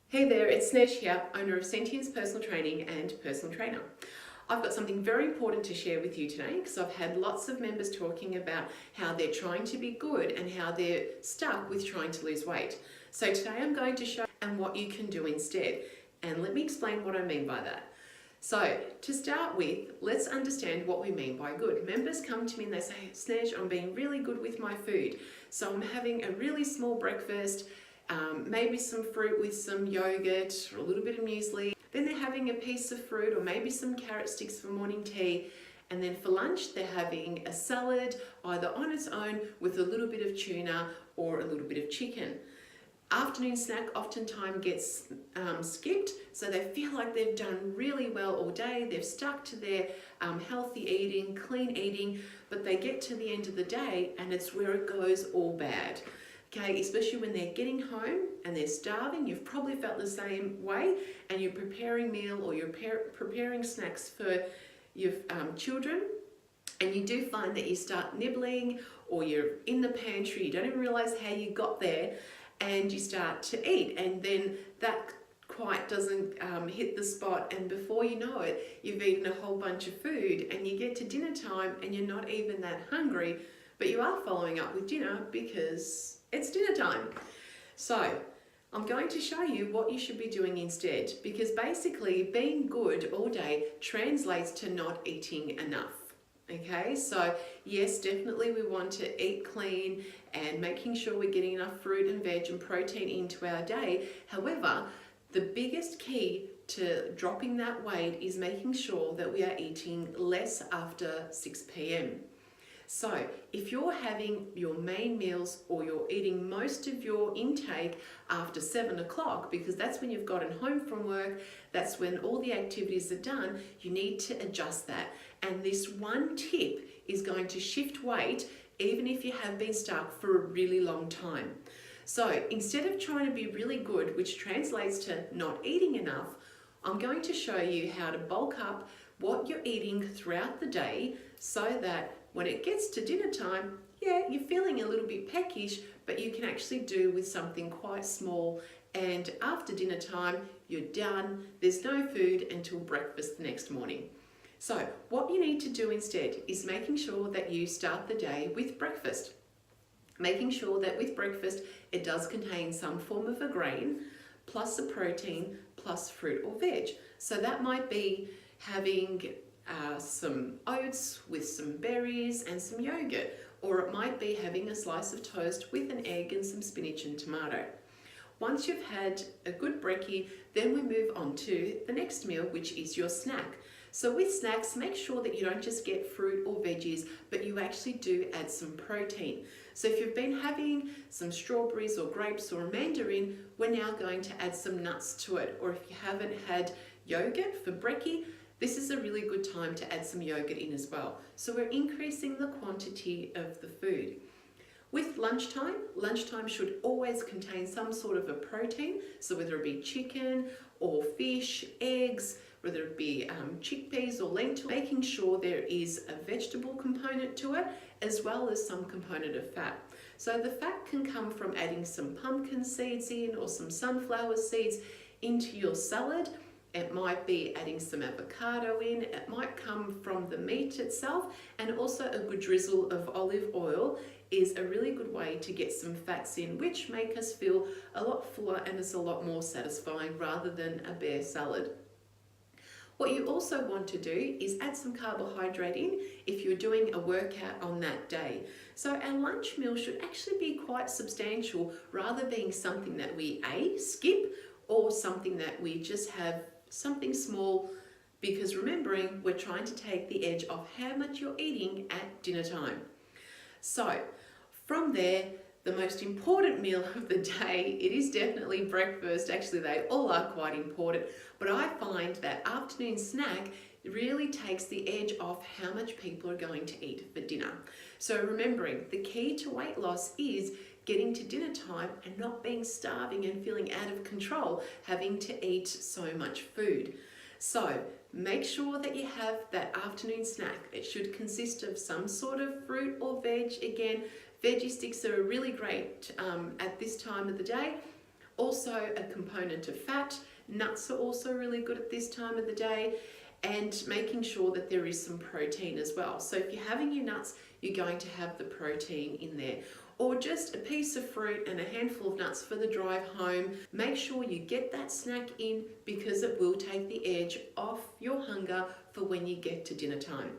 Hey there, it's Snez here, owner of Sentience Personal Training and personal trainer. I've got something very important to share with you today because I've had lots of members talking about how they're trying to be good and how they're stuck with trying to lose weight. So today I'm going to show you and what you can do instead. And let me explain what I mean by that. So to start with, let's understand what we mean by good. Members come to me and they say, Snez, I'm being really good with my food. So I'm having a really small breakfast, maybe some fruit with some yogurt or a little bit of muesli. Then they're having a piece of fruit or maybe some carrot sticks for morning tea. And then for lunch, they're having a salad, either on its own with a little bit of tuna or a little bit of chicken. Afternoon snack oftentimes gets skipped, so they feel like they've done really well all day. They've stuck to their healthy eating, clean eating, but they get to the end of the day and it's where it goes all bad. Okay, especially when they're getting home and they're starving. You've probably felt the same way, and you're preparing meal or you're preparing snacks for your children, and you do find that you start nibbling or you're in the pantry, you don't even realize how you got there, and you start to eat, and then that quite doesn't hit the spot, and before you know it, you've eaten a whole bunch of food, and you get to dinner time and you're not even that hungry, but you are following up with dinner because it's dinner time. So I'm going to show you what you should be doing instead, because basically being good all day translates to not eating enough. Okay, so yes, definitely we want to eat clean and making sure we're getting enough fruit and veg and protein into our day. However, the biggest key to dropping that weight is making sure that we are eating less after 6 p.m. So if you're having your main meals or you're eating most of your intake after 7 o'clock, because that's when you've gotten home from work, that's when all the activities are done, you need to adjust that. And this one tip is going to shift weight even if you have been stuck for a really long time. So instead of trying to be really good, which translates to not eating enough, I'm going to show you how to bulk up what you're eating throughout the day so that when it gets to dinner time, yeah, you're feeling a little bit peckish, but you can actually do with something quite small, and after dinner time, you're done. There's no food until breakfast the next morning. So what you need to do instead is making sure that you start the day with breakfast. Making sure that with breakfast, it does contain some form of a grain, plus a protein, plus fruit or veg. So that might be having some oats with some berries and some yogurt, or it might be having a slice of toast with an egg and some spinach and tomato. Once you've had a good brekkie, then we move on to the next meal, which is your snack. So with snacks, make sure that you don't just get fruit or veggies, but you actually do add some protein. So if you've been having some strawberries or grapes or a mandarin, we're now going to add some nuts to it. Or if you haven't had yogurt for brekkie, this is a really good time to add some yogurt in as well. So we're increasing the quantity of the food. With lunchtime should always contain some sort of a protein. So whether it be chicken or fish, eggs, whether it be chickpeas or lentils, making sure there is a vegetable component to it as well as some component of fat. So the fat can come from adding some pumpkin seeds in or some sunflower seeds into your salad. It might be adding some avocado in, it might come from the meat itself, and also a good drizzle of olive oil is a really good way to get some fats in, which make us feel a lot fuller and is a lot more satisfying rather than a bare salad. What you also want to do is add some carbohydrate in if you're doing a workout on that day. So our lunch meal should actually be quite substantial rather being something that we skip or something that we just have something small, because remembering we're trying to take the edge off how much you're eating at dinner time. So from there, the most important meal of the day, it is definitely breakfast. Actually, they all are quite important, but I find that afternoon snack really takes the edge off how much people are going to eat for dinner. So remembering the key to weight loss is getting to dinner time and not being starving and feeling out of control, having to eat so much food. So make sure that you have that afternoon snack. It should consist of some sort of fruit or veg. Again, veggie sticks are really great at this time of the day. Also a component of fat. Nuts are also really good at this time of the day, and making sure that there is some protein as well. So if you're having your nuts, you're going to have the protein in there. Or just a piece of fruit and a handful of nuts for the drive home. Make sure you get that snack in because it will take the edge off your hunger for when you get to dinner time.